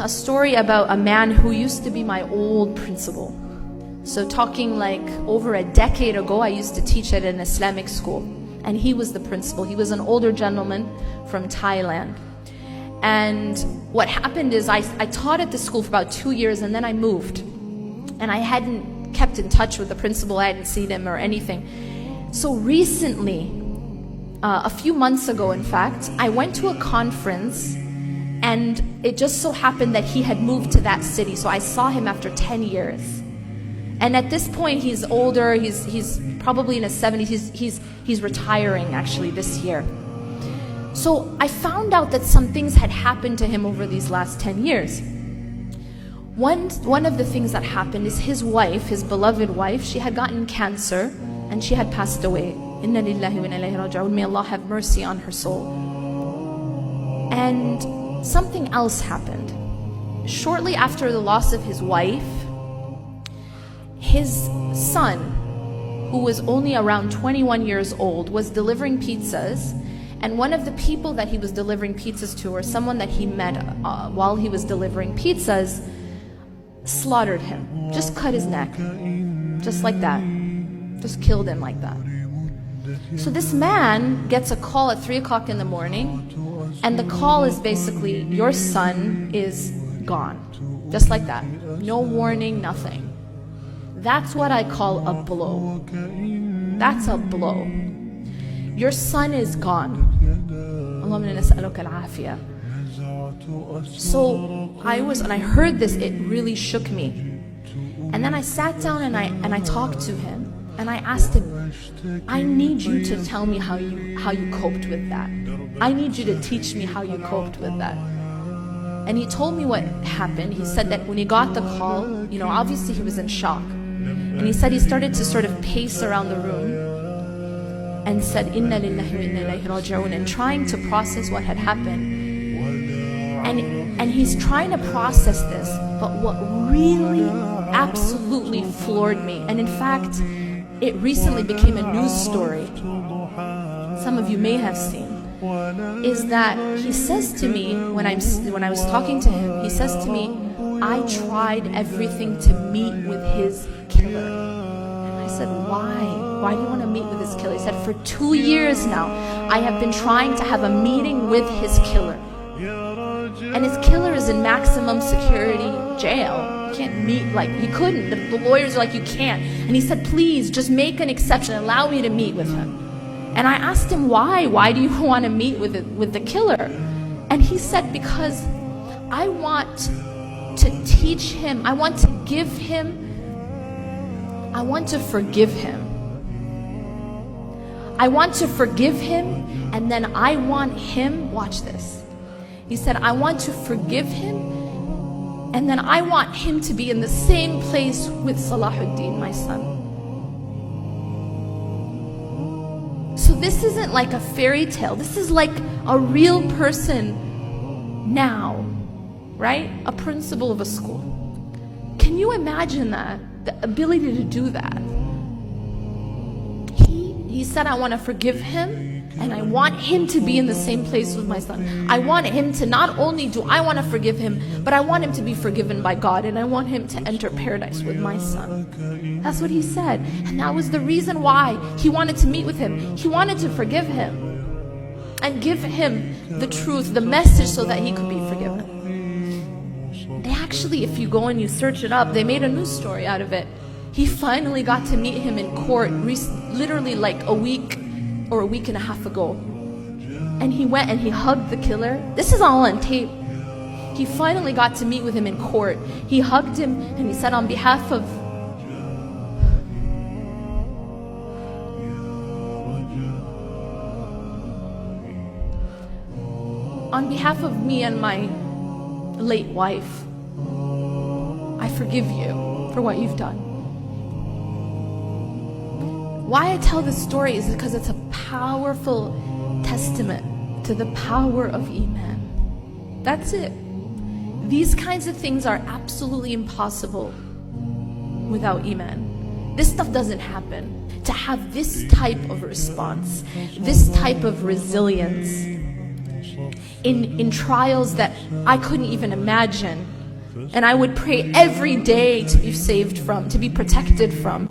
a story about a man who used to be my old principal. So talking like over a decade ago, I used to teach at an Islamic school, and he was the principal. He was an older gentleman from Thailand. And what happened is I taught at the school for about 2 years, and then I moved. And I hadn't kept in touch with the principal. I hadn't seen him or anything. So recently, a few months ago in fact, I went to a conference, and it just so happened that he had moved to that city. So I saw him after 10 years. And at this point, he's older, he's probably in his 70s, he's retiring actually this year. So I found out that some things had happened to him over these last 10 years. One of the things that happened is his wife, his beloved wife, she had gotten cancer and she had passed away. Inna lillahi wa inna ilayhi raji'un. May Allah have mercy on her soul. And something else happened. Shortly after the loss of his wife, his son, who was only around 21 years old, was delivering pizzas, and one of the people that he was delivering pizzas to, or someone that he met while he was delivering pizzas, slaughtered him, just cut his neck, just like that, just killed him like that. So this man gets a call at 3 o'clock in the morning, and the call is basically, your son is gone, just like that, no warning, nothing. That's what I call a blow. That's a blow. Your son is gone. Allahumma nas'aluka al-afiyah. So when I heard this, it really shook me. And then I sat down and I talked to him, and I asked him, I need you to tell me how you coped with that. I need you to teach me how you coped with that. And he told me what happened. He said that when he got the call, obviously he was in shock. And he said he started to sort of pace around the room and said, Inna lillahi wa inna ilayhi raji'un, and trying to process what had happened. And he's trying to process this, but what really absolutely floored me, and in fact, it recently became a news story, some of you may have seen, is that he says to me, when I was talking to him, he says to me, I tried everything to meet with his killer. And I said, why? Why do you want to meet with his killer? He said, for 2 years now, I have been trying to have a meeting with his killer. And his killer is in maximum security jail. You can't meet, he couldn't. The lawyers are like, you can't. And he said, please, just make an exception. Allow me to meet with him. And I asked him, why? Why do you want to meet with the killer? And he said, because I want to teach him, I want to give him, I want to forgive him. I want to forgive him, and then I want him, watch this. He said, I want to forgive him, and then I want him to be in the same place with Salahuddin, my son. So this isn't like a fairy tale. This is like a real person now. Right? A principal of a school. Can you imagine that? The ability to do that. He said, I want to forgive him, and I want him to be in the same place with my son. I want him to, not only do I want to forgive him, but I want him to be forgiven by God, and I want him to enter paradise with my son. That's what he said. And that was the reason why he wanted to meet with him. He wanted to forgive him and give him the truth, the message, so that he could be forgiven. They actually, if you go and you search it up, they made a news story out of it. He finally got to meet him in court, literally like a week or a week and a half ago. And he went and he hugged the killer. This is all on tape. He finally got to meet with him in court. He hugged him and he said, on behalf of me and my late wife, I forgive you for what you've done. Why I tell this story is because it's a powerful testament to the power of Iman. That's it. These kinds of things are absolutely impossible without Iman. This stuff doesn't happen. To have this type of response, this type of resilience in trials that I couldn't even imagine And I would pray every day to be saved from, to be protected from.